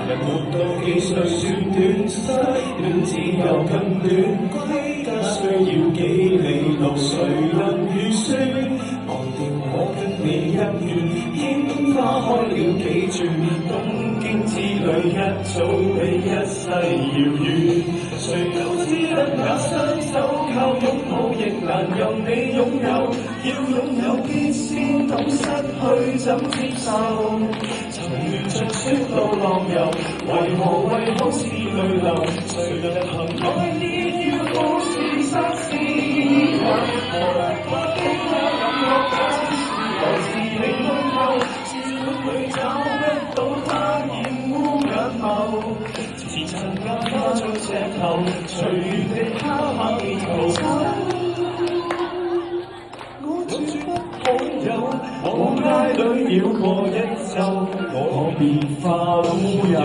人活到幾歲算短，失戀只有更短。歸家需要幾里路，誰能預算？忘掉我跟你一願，煙花開了幾轉，東京之旅一早比一世遙遠。誰都知得那雙手靠擁抱亦難任你擁有，要擁有必先懂失去怎接受。曾沿着雪路浪遊，為何是淚流？誰人行愛意要告是失是遺？何不的他感覺來自你溫柔，是本裏找不到他染污眼眸。似塵壓花像石頭，隨緣地拋下地圖。好友，我街裏繞過一周，我變化烏有。